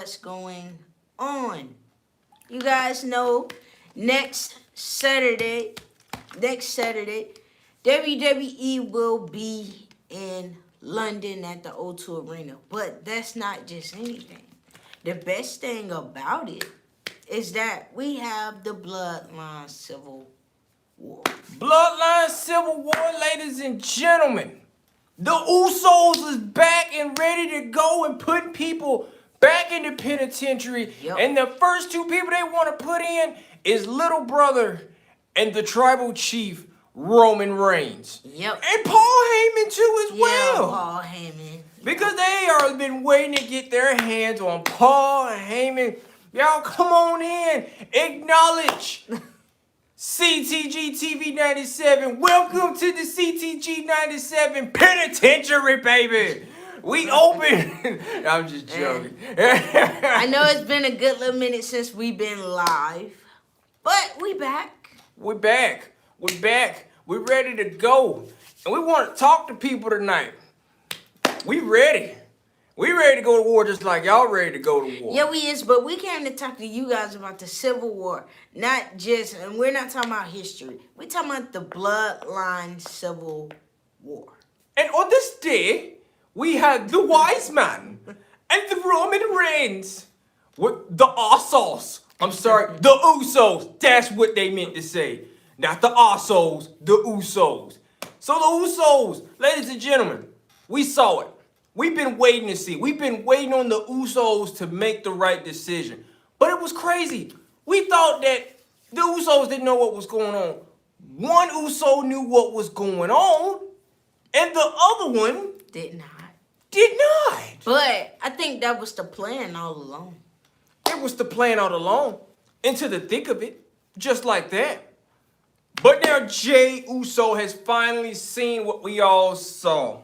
what's going on. You guys know Saturday, next Saturday, WWE will be in London at the O2 Arena. But that's not just anything. The best thing about it is that we have the Bloodline Civil War. Bloodline Civil War, ladies and gentlemen. The Usos is back and ready to go and put people back in the penitentiary. Yep. And the first two people they want to put in is Little Brother and the Tribal Chief, Roman Reigns. Yep. And Paul Heyman too as well. Paul Heyman. Because they are been waiting to get their hands on Paul Heyman. Y'all come on in. Acknowledge CTG TV 97. Welcome to the CTG 97 Penitentiary, baby. We open. I'm just joking. I know it's been a good little minute since we've been live, but we back. We're back. We're back. We're ready to go. And we want to talk to people tonight. We ready. We ready to go to war just like y'all ready to go to war. Yeah, we is, but we came to talk to you guys about the Civil War. Not just, and we're not talking about history. We're talking about the Bloodline Civil War. And on this day, we had the wise man and the Roman Reigns with the Usos. I'm sorry, the Usos. That's what they meant to say. Not the Usos, the Usos. So the Usos, ladies and gentlemen, we saw it. We've been waiting to see. We've been waiting on the Usos to make the right decision. But it was crazy. We thought that the Usos didn't know what was going on. One Uso knew what was going on, and the other one Did not. did not. But I think that was the plan all along. It was the plan all along, into the thick of it, just like that. But now Jey Uso has finally seen what we all saw.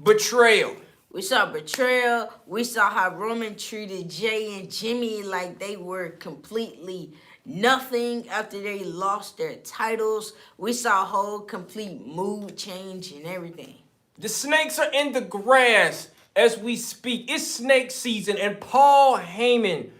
Betrayal. We saw betrayal. We saw how Roman treated Jay and Jimmy like they were completely nothing after they lost their titles. We saw a whole complete mood change and everything. The snakes are in the grass as we speak. It's snake season, and Paul Heyman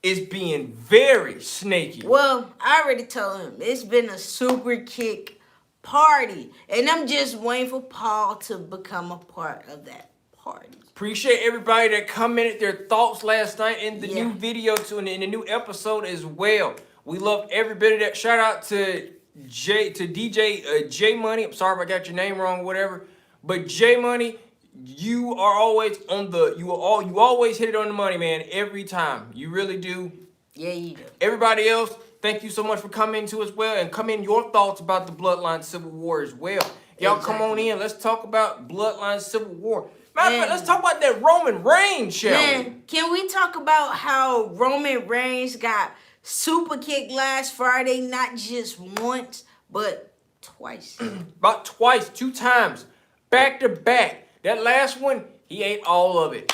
is being very snaky. Well, I already told him it's been a super kick party, and I'm just waiting for Paul to become a part of that party. Appreciate everybody that commented their thoughts last night in the Yeah. new video too, and in the new episode as well. We love every bit of that. Shout out to DJ J Money. I'm sorry if I got your name wrong, or whatever. But J Money, you are always on the. You always hit it on the money, man. Every time, you really do. Yeah, you do. Everybody else, thank you so much for coming to as well, and come in your thoughts about the Bloodline Civil War as well. Y'all come on in. Let's talk about Bloodline Civil War. Matter of fact, let's talk about that Roman Reigns, shall we? Man, can we talk about how Roman Reigns got super kicked last Friday, not just once, but twice? About twice, 2 times, back to back. That last one, he ate all of it.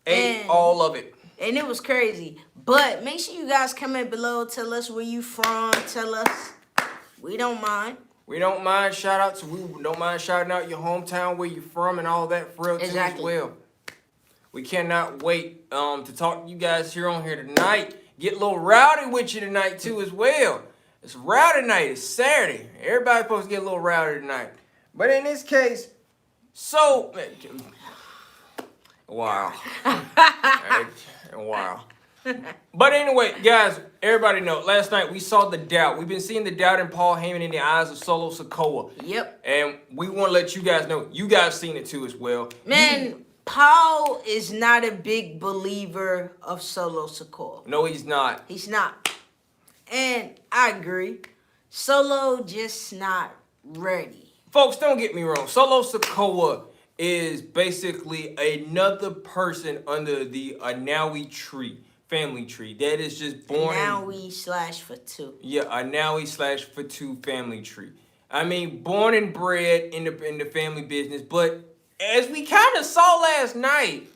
Ate all of it. And it was crazy. But make sure you guys comment below. Tell us where you from. Tell us. We don't mind. We don't mind shout outs. We don't mind shouting out your hometown, where you're from, and all that for real too as well. We cannot wait to talk to you guys here tonight. Get a little rowdy with you tonight too as well. It's rowdy night. It's Saturday. Everybody's supposed to get a little rowdy tonight. But in this case, so wow. Wow. But anyway, guys, everybody know, last night we saw the doubt. We've been seeing the doubt in Paul Heyman in the eyes of Solo Sikoa. Yep. And we want to let you guys know, you guys seen it too as well. Man, Paul is not a big believer of Solo Sikoa. No, he's not. He's not. And I agree. Solo just not ready. Folks, don't get me wrong. Solo Sikoa is basically another person under the Anawi tree. Family tree that is just born. Anawi/Fatu. Yeah, Anawi/Fatu family tree. I mean, born and bred in the family business. But as we kind of saw last night,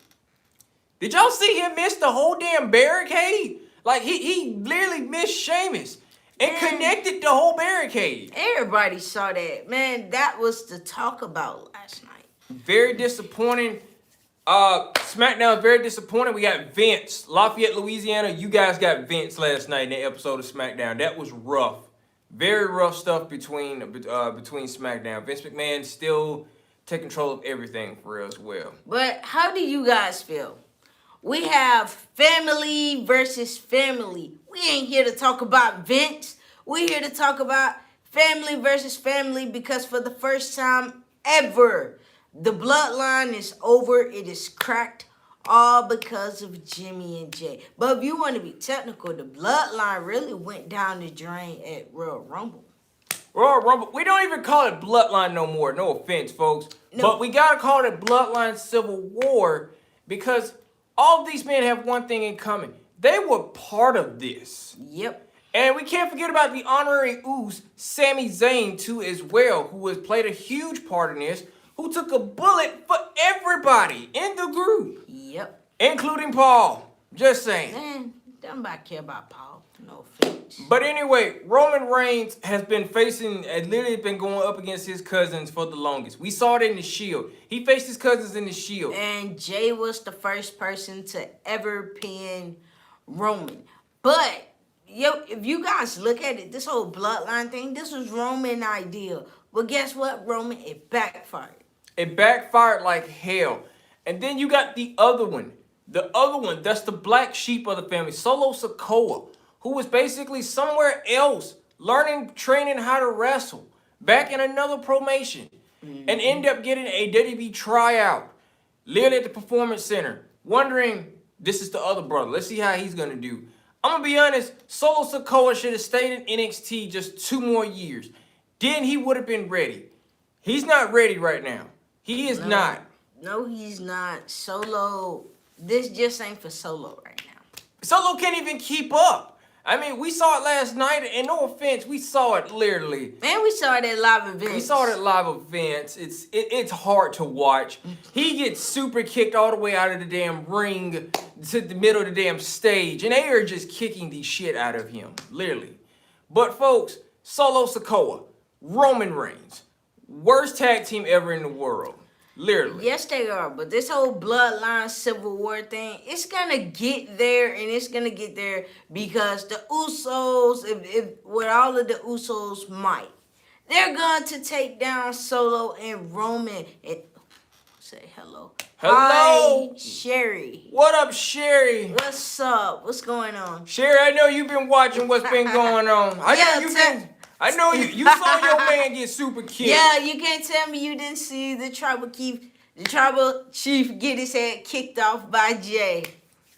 did y'all see him miss the whole damn barricade? Like he literally missed Sheamus and connected the whole barricade. Everybody saw that, man. That was the talk about last night. Very disappointing. SmackDown is very disappointed. We got Vince, Lafayette, Louisiana. You guys got Vince last night in the episode of SmackDown. That was rough. Very rough stuff between SmackDown. Vince McMahon still take control of everything for real as well. But how do you guys feel? We have family versus family. We ain't here to talk about Vince. We're here to talk about family versus family because for the first time ever, the bloodline is over. It is cracked all because of Jimmy and Jay. But if you want to be technical, the bloodline really went down the drain at Royal Rumble. Royal Rumble. We don't even call it Bloodline no more. No offense, folks. No. But we got to call it Bloodline Civil War because all of these men have one thing in common. They were part of this. Yep. And we can't forget about the honorary Uce, Sami Zayn, too, as well, who has played a huge part in this, who took a bullet for everybody in the group. Yep. Including Paul. Just saying. Man, don't nobody care about Paul. No offense. But anyway, Roman Reigns has literally been going up against his cousins for the longest. We saw it in the Shield. He faced his cousins in the Shield. And Jay was the first person to ever pin Roman. But, if you guys look at it, this whole bloodline thing, this was Roman's idea. But guess what, Roman? It backfired. It backfired like hell. And then you got the other one. The other one, that's the black sheep of the family, Solo Sikoa, who was basically somewhere else training how to wrestle back in another promotion and ended up getting a WWE tryout, literally at the Performance Center, wondering, this is the other brother. Let's see how he's going to do. I'm going to be honest, Solo Sikoa should have stayed in NXT just 2 more years. Then he would have been ready. He's not ready right now. He is not. No, he's not. Solo, this just ain't for Solo right now. Solo can't even keep up. I mean, we saw it last night, and no offense, we saw it literally. And we saw it at live events. We saw it at live events. It's hard to watch. He gets super kicked all the way out of the damn ring to the middle of the damn stage, and they are just kicking the shit out of him, literally. But folks, Solo Sikoa, Roman Reigns, worst tag team ever in the world. Literally. Yes, they are. But this whole bloodline civil war thing, it's going to get there, and it's going to get there because the Usos, if with all of the Usos might, they're going to take down Solo and Roman. And say hello. Hello. Hi, Sherry. What up, Sherry? What's up? What's going on? Sherry, I know you've been watching what's been going on. I know you saw your man get super kicked. Yeah, you can't tell me you didn't see the tribal chief get his head kicked off by Jay.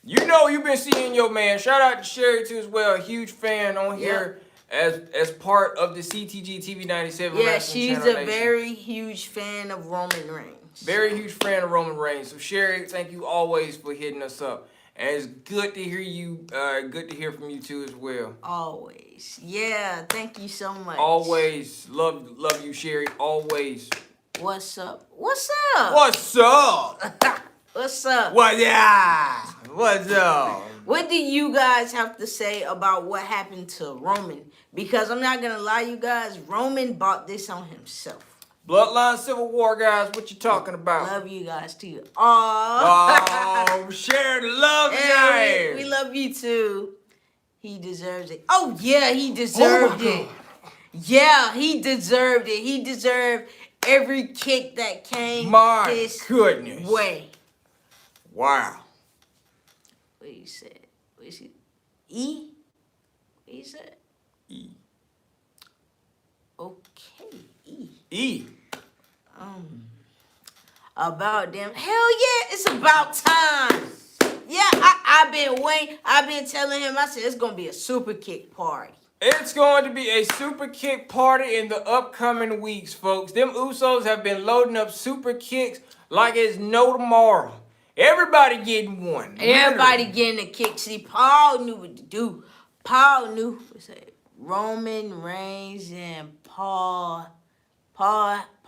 You know you've been seeing your man. Shout out to Sherry too as well. A huge fan on here as part of the CTG TV 97. Yeah, she's a very huge fan of Roman Reigns. Very huge fan of Roman Reigns. So Sherry, thank you always for hitting us up. And it's good to hear you. Good to hear from you too as well. Always, yeah. Thank you so much. Always love you, Sherry. Always. What's up? What's up? What's up? What's up? What's up? What do you guys have to say about what happened to Roman? Because I'm not gonna lie, you guys. Roman bought this on himself. Bloodline Civil War, guys. What you talking about? Love you guys too. Oh, share the love, yeah, we love you too. He deserves it. Oh yeah, he deserved it. Yeah, he deserved it. He deserved every kick that came his way. Wow. What you said? What you said? E? What you said? E. Okay, E. E. About them. Hell yeah, it's about time. Yeah, I've been waiting. I've been telling him, I said, it's going to be a super kick party. It's going to be a super kick party in the upcoming weeks, folks. Them Usos have been loading up super kicks like it's no tomorrow. Everybody getting one. Everybody getting a kick. See, Paul knew what to do. Paul knew. Roman Reigns and Paul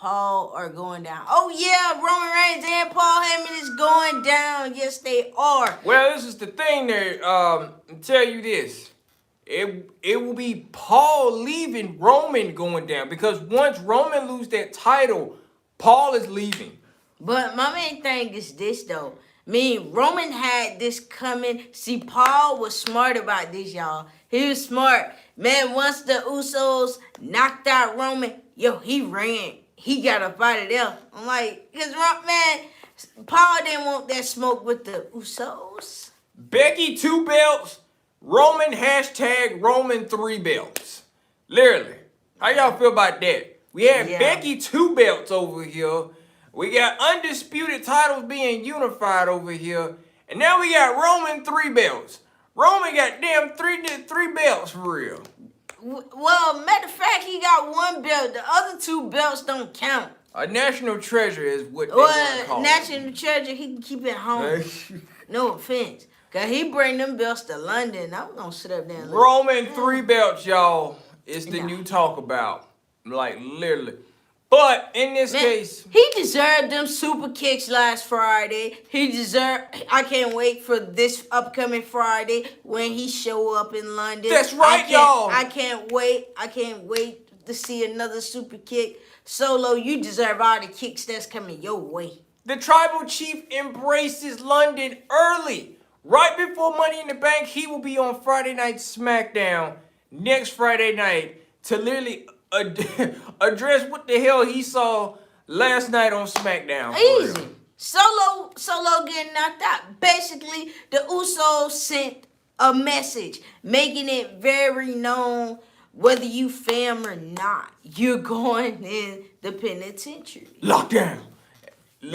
are going down. Oh yeah, Roman Reigns and Paul Heyman is going down. Yes, they are. Well, this is the thing there. I'll tell you this. It will be Paul leaving, Roman going down. Because once Roman loses that title, Paul is leaving. But my main thing is this though. Roman had this coming. See, Paul was smart about this, y'all. He was smart. Man, once the Usos knocked out Roman, he ran. He got up out of there. I'm like, because, man, Paul didn't want that smoke with the Usos. Becky 2 belts, Roman Roman 3 belts. Literally. How y'all feel about that? We had Becky 2 belts over here. We got undisputed titles being unified over here. And now we got Roman 3 belts. Roman got damn three belts for real. Well, matter of fact, he got 1 belt. The other 2 belts don't count. A national treasure is what they want to call national treasure, he can keep it home. No offense. Because he bring them belts to London. I'm going to sit up there and look. Roman 3 belts, y'all. It's the new talk about. Like, literally. But in this case, he deserved them super kicks last Friday. I can't wait for this upcoming Friday when he show up in London. That's right, y'all. I can't wait. I can't wait to see another super kick. Solo, you deserve all the kicks that's coming your way. The Tribal Chief embraces London early. Right before Money in the Bank, he will be on Friday Night SmackDown next Friday night to literally address what the hell he saw last night on SmackDown. Easy. Solo getting knocked out. Basically, the Usos sent a message making it very known whether you fam or not, you're going in the penitentiary. Lockdown. They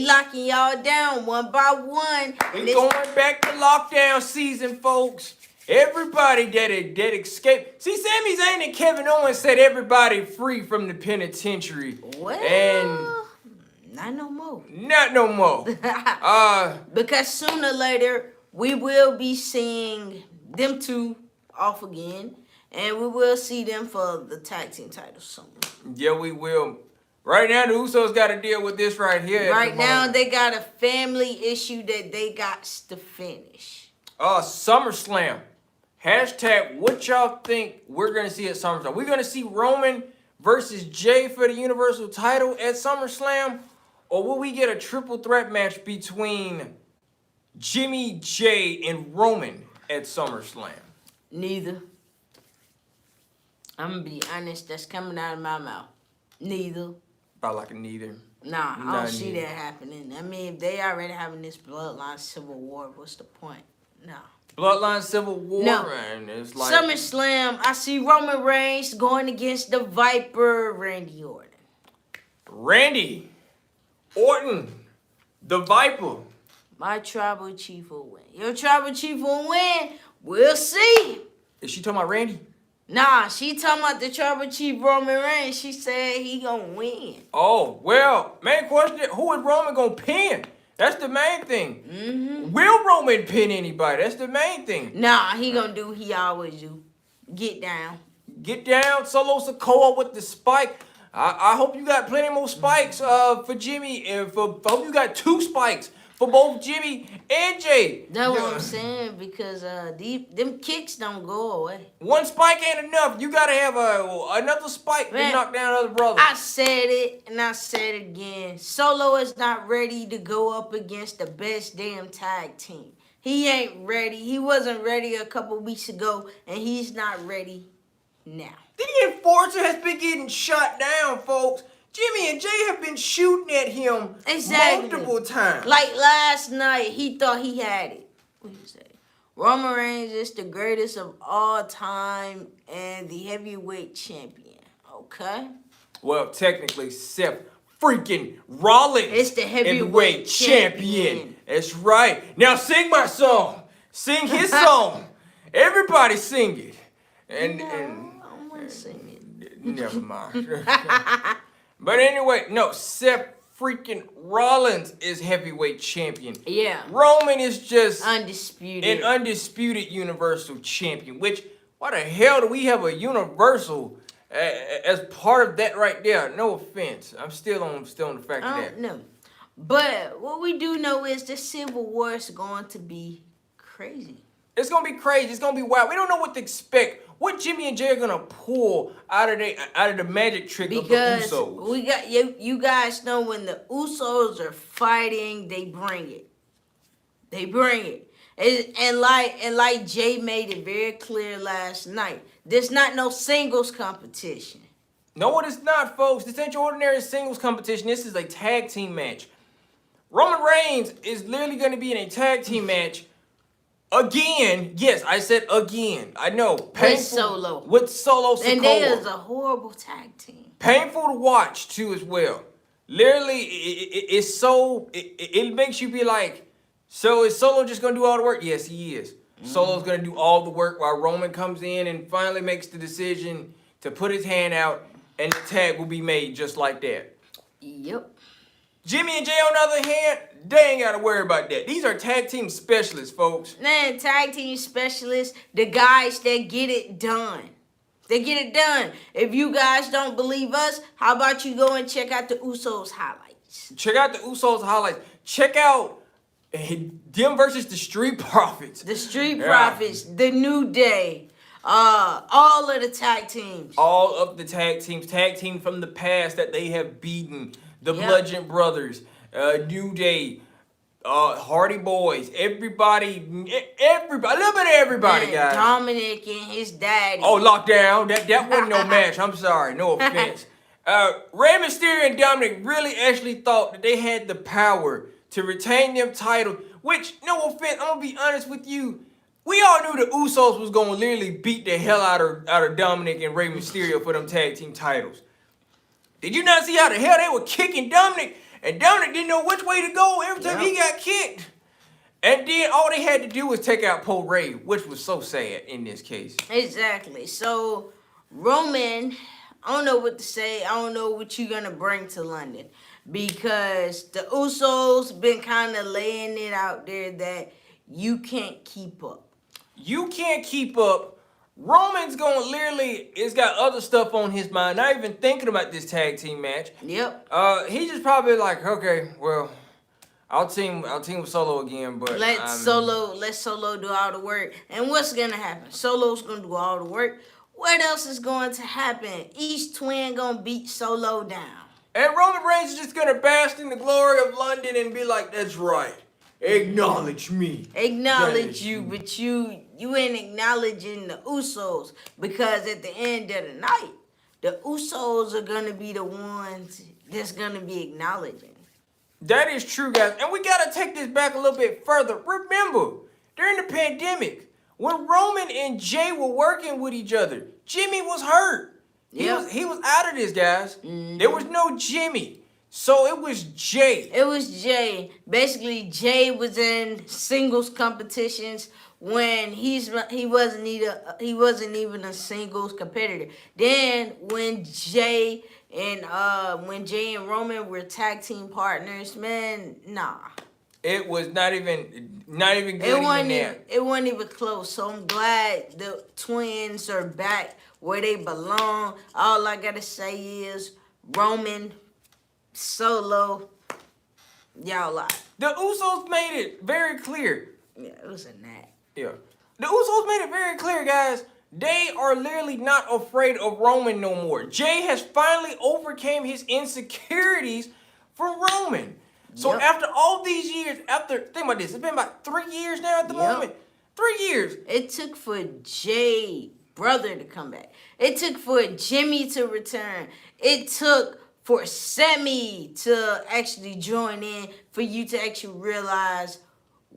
locking y'all down one by one. We going back to lockdown season, folks. Everybody that escaped. See, Sami Zayn and Kevin Owens said everybody free from the penitentiary. Well, and not no more. Not no more. Because sooner or later, we will be seeing them two off again. And we will see them for the tag team titles soon. Yeah, we will. Right now, the Usos got to deal with this right here. Right now, they got a family issue that they got to finish. SummerSlam. Hashtag what y'all think we're going to see at SummerSlam. We're going to see Roman versus Jay for the Universal title at SummerSlam? Or will we get a triple threat match between Jimmy, Jay, and Roman at SummerSlam? Neither. I'm going to be honest. That's coming out of my mouth. Neither. About like a neither. Nah, I don't see that happening. I mean, if they already having this Bloodline Civil War, what's the point? No. Bloodline Civil War, no. And it's like SummerSlam, I see Roman Reigns going against the Viper, Randy Orton. Randy Orton, the Viper. My tribal chief will win. Your tribal chief will win. We'll see. Is she talking about Randy? Nah, she talking about the tribal chief Roman Reigns. She said he gonna win. Oh, well, main question, who is Roman gonna pin? That's the main thing. Mm-hmm. Will Roman pin anybody? That's the main thing. Nah, he gonna do what he always do. Get down. Get down, Solo Sikoa with the spike. I hope you got plenty more spikes for Jimmy. And I hope you got 2 spikes for both Jimmy and Jay. That's what I'm saying, because them kicks don't go away. 1 spike ain't enough. You gotta have another spike to knock down other brothers. I said it, and I said it again. Solo is not ready to go up against the best damn tag team. He ain't ready. He wasn't ready a couple weeks ago, and he's not ready now. The enforcer has been getting shot down, folks. Jimmy and Jay have been shooting at him multiple times. Like last night, he thought he had it. What did you say? Roman Reigns is the greatest of all time and the heavyweight champion. Okay. Well, technically, Seth freaking Rollins is the heavyweight champion. That's right. Now sing my song. Sing his song. Everybody sing it. I don't want to sing it. Never mind. But anyway, no, Seth freaking Rollins is heavyweight champion. Yeah. Roman is just undisputed. An undisputed universal champion. Which, why the hell do we have a universal as part of that right there? No offense. I'm still on the fact of that. No. But what we do know is the Civil War is going to be crazy. It's gonna be crazy. It's gonna be wild. We don't know what to expect. What Jimmy and Jay are gonna pull out of the magic trick of the Because Usos. we got you guys know when the Usos are fighting, they bring it. They bring it. And like Jay made it very clear last night, there's not no singles competition. No, it is not, folks. This ain't your ordinary singles competition. This is a tag team match. Roman Reigns is literally going to be in a tag team match again. Yes, I said again. I know. With Solo. With Solo Sikoa. And they is a horrible tag team. Painful to watch, too, as well. Literally, it's so... It makes you be like, so is Solo just going to do all the work? Yes, he is. Solo's going to do all the work while Roman comes in and finally makes the decision to put his hand out, and the tag will be made just like that. Yep. Jimmy and Jay, on the other hand, they ain't got to worry about that. These are tag team specialists, folks. Man, tag team specialists, the guys that get it done. They get it done. If you guys don't believe us, how about you go and check out the Usos highlights? Check out the Usos highlights. Check out them versus the Street Profits. The Street Profits, the New Day, all of the tag teams. All of the tag team from the past that they have beaten. The Bludgeon Brothers, New Day, Hardy Boys, everybody, a little bit of everybody, guys. Dominic and his daddy. Oh, Lockdown, that wasn't no match. I'm sorry, no offense. Rey Mysterio and Dominic really actually thought that they had the power to retain them titles, which, no offense, I'm going to be honest with you, we all knew the Usos was going to literally beat the hell out of Dominic and Rey Mysterio for them tag team titles. Did you not see how the hell they were kicking Dominic? And Dominic didn't know which way to go every time he got kicked. And then all they had to do was take out Paul Ray, which was so sad in this case. Exactly. So, Roman, I don't know what to say. I don't know what you're going to bring to London. Because the Usos been kind of laying it out there that you can't keep up. You can't keep up. Roman's going to literally, it's got other stuff on his mind, not even thinking about this tag team match. Yep. He's just probably like, okay, well, I'll team with Solo again, but let Solo do all the work. And what's gonna happen? Solo's gonna do all the work. What else is going to happen? Each twin gonna beat Solo down. And Roman Reigns is just gonna bask in the glory of London and be like, that's right. Acknowledge me. Acknowledge you, but you ain't acknowledging the Usos, because at the end of the night, the Usos are gonna be the ones that's gonna be acknowledging. That is true, guys. And we gotta take this back a little bit further. Remember, during the pandemic, when Roman and Jay were working with each other, Jimmy was hurt. He was out of this, guys. Mm-hmm. There was no Jimmy. So it was Jay. It was Jay. Basically, Jay was in singles competitions when he wasn't even a singles competitor. Then when Jay and Roman were tag team partners, man, nah. It was not even good. It wasn't even close. So I'm glad the twins are back where they belong. All I gotta say is Roman, Solo, y'all lie. The Usos made it very clear. Yeah, it was a knack. Yeah. The Usos made it very clear, guys. They are literally not afraid of Roman no more. Jay has finally overcame his insecurities for Roman. So after all these years, think about this, it's been about 3 years now at the moment. 3 years. It took for Jay brother to come back. It took for Jimmy to return. It took for Sammy to actually join in, for you to actually realize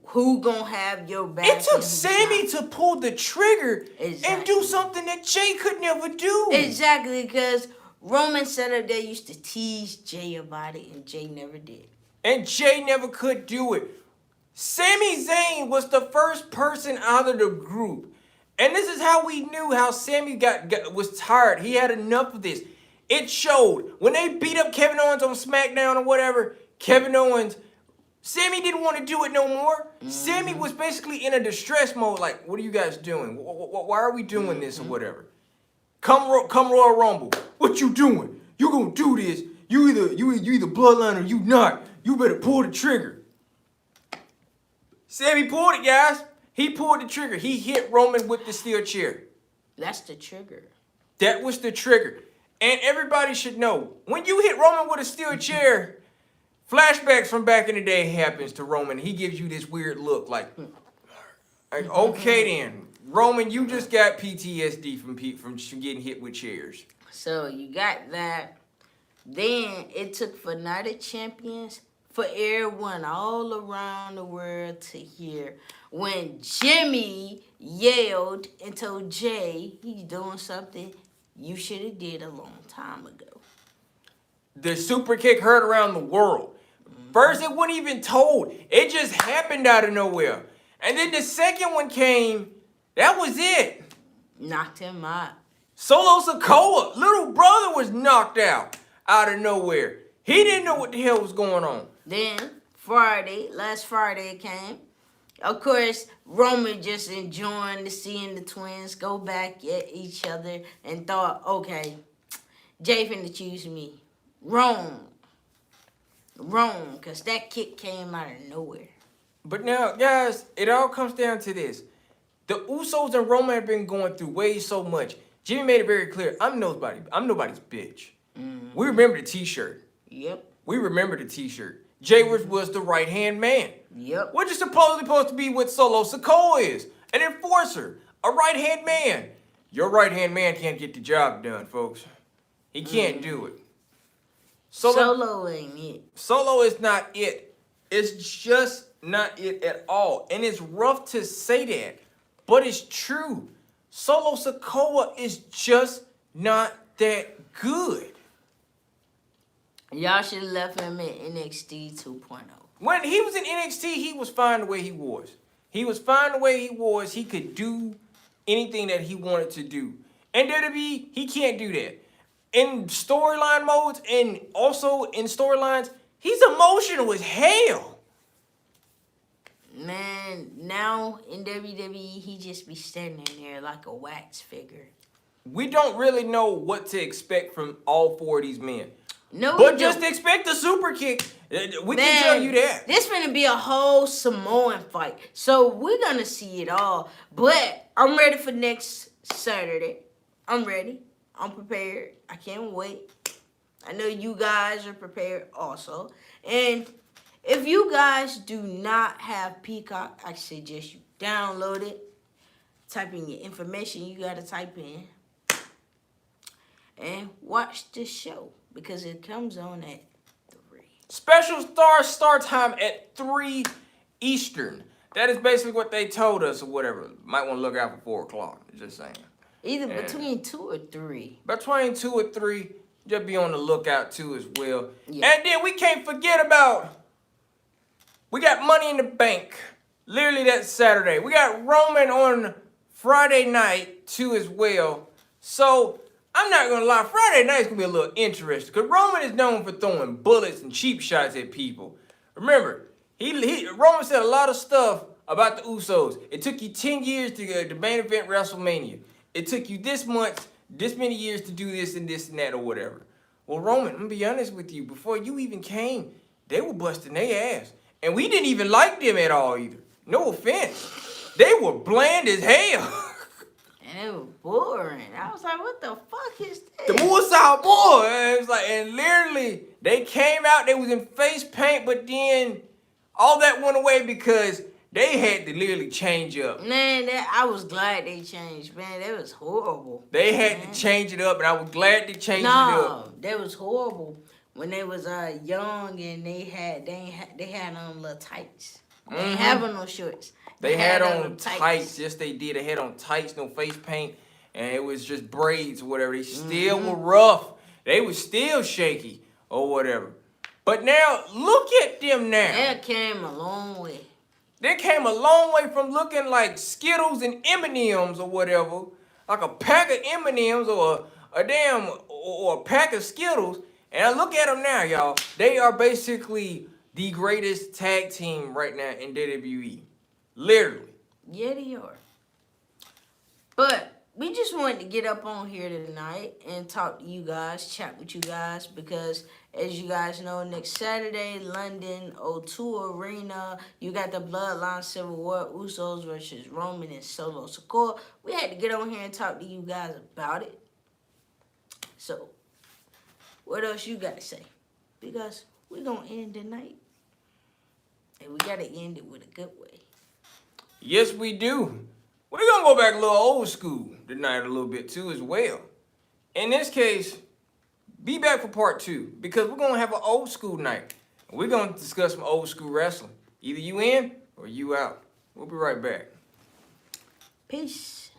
who gonna have your back. It took Sammy to pull the trigger and do something that Jay could never do. Exactly, because Roman said up there used to tease Jay about it, and Jay never did. And Jay never could do it. Sami Zayn was the first person out of the group. And this is how we knew how Sammy was tired. He had enough of this. It showed. When they beat up Kevin Owens on SmackDown or whatever, Sammy didn't want to do it no more. Mm-hmm. Sammy was basically in a distress mode, like, what are you guys doing? Why are we doing this or whatever? Come Royal Rumble. What you doing? You gonna do this. You either Bloodline or you not. You better pull the trigger. Sammy pulled it, guys. He pulled the trigger. He hit Roman with the steel chair. That's the trigger. That was the trigger. And everybody should know, when you hit Roman with a steel chair, flashbacks from back in the day happens to Roman. He gives you this weird look like okay then. Roman, you just got PTSD from getting hit with chairs. So you got that. Then it took for Night of Champions for everyone all around the world to hear when Jimmy yelled and told Jay he's doing something you should have did a long time ago. The super kick heard around the world. First, it wasn't even told. It just happened out of nowhere. And then the second one came. That was it. Knocked him out. Solo Sikoa, little brother, was knocked out of nowhere. He didn't know what the hell was going on. Then last Friday it came. Of course, Roman just enjoying seeing the twins go back at each other and thought, okay, Jay finna choose me. Wrong, because that kick came out of nowhere. But now, guys, it all comes down to this. The Usos and Roman have been going through way so much. Jimmy made it very clear, I'm nobody's bitch. Mm-hmm. We remember the t-shirt. Yep. We remember the t-shirt. Jay was the right-hand man. Yep. Which is supposed to be what Solo Sikoa is. An enforcer. A right-hand man. Your right-hand man can't get the job done, folks. He can't do it. Solo ain't it. Solo is not it. It's just not it at all. And it's rough to say that, but it's true. Solo Sikoa is just not that good. Y'all should have left him in NXT 2.0. When he was in NXT, he was fine the way he was. He was fine the way he was. He could do anything that he wanted to do. In WWE, he can't do that. In storyline modes and also in storylines, he's emotional as hell. Man, now in WWE, he just be standing there like a wax figure. We don't really know what to expect from all four of these men. No, but just expect a super kick. We can tell you that. This finna be a whole Samoan fight. So we're gonna see it all. But I'm ready for next Saturday. I'm ready. I'm prepared. I can't wait. I know you guys are prepared also. And if you guys do not have Peacock, I suggest you download it. Type in your information you gotta type in. And watch the show. Because it comes on at 3. Special start time at 3 Eastern. That is basically what they told us or whatever. Might want to look out for 4 o'clock. Just saying. Either between 2 or 3. Between 2 or 3. Just be on the lookout too as well. Yeah. And then we can't forget about, we got Money in the Bank. Literally that's Saturday. We got Roman on Friday night too as well. So I'm not gonna lie, Friday night's gonna be a little interesting because Roman is known for throwing bullets and cheap shots at people. Remember, Roman said a lot of stuff about the Usos. It took you 10 years to go to main event WrestleMania. It took you this many years to do this and that or whatever. Well, Roman, I'm gonna be honest with you, before you even came, they were busting their ass. And we didn't even like them at all either. No offense. They were bland as hell. And it was boring. I was like, what the fuck is this? The Moose out boy. It was like, and literally, they came out, they was in face paint, but then all that went away because they had to literally change up. Man, I was glad they changed. Man, that was horrible. They had to change it up, and I was glad they changed it No, up. that was horrible. When they was young and they had little tights. They ain't having no shorts. They had on tights. Yes, they did. They had on tights, no face paint, and it was just braids or whatever. They still were rough. They were still shaky or whatever. But now, look at them now. They came a long way. They came a long way from looking like Skittles and M&Ms or whatever, like a pack of M&Ms or a pack of Skittles. And I look at them now, y'all. They are basically the greatest tag team right now in WWE. Literally. Yeah, they are. But we just wanted to get up on here tonight and talk to you guys, chat with you guys, because as you guys know, next Saturday, London O2 Arena, you got the Bloodline Civil War, Usos versus Roman and Solo Sikoa. We had to get on here and talk to you guys about it. So, what else you got to say? Because we're going to end the night. And we got to end it with a good way. Yes, we do. We're gonna go back a little old school tonight a little bit too as well. In this case, be back for part 2 because we're gonna have an old school night. We're gonna discuss some old school wrestling. Either you in or you out. We'll be right back. Peace.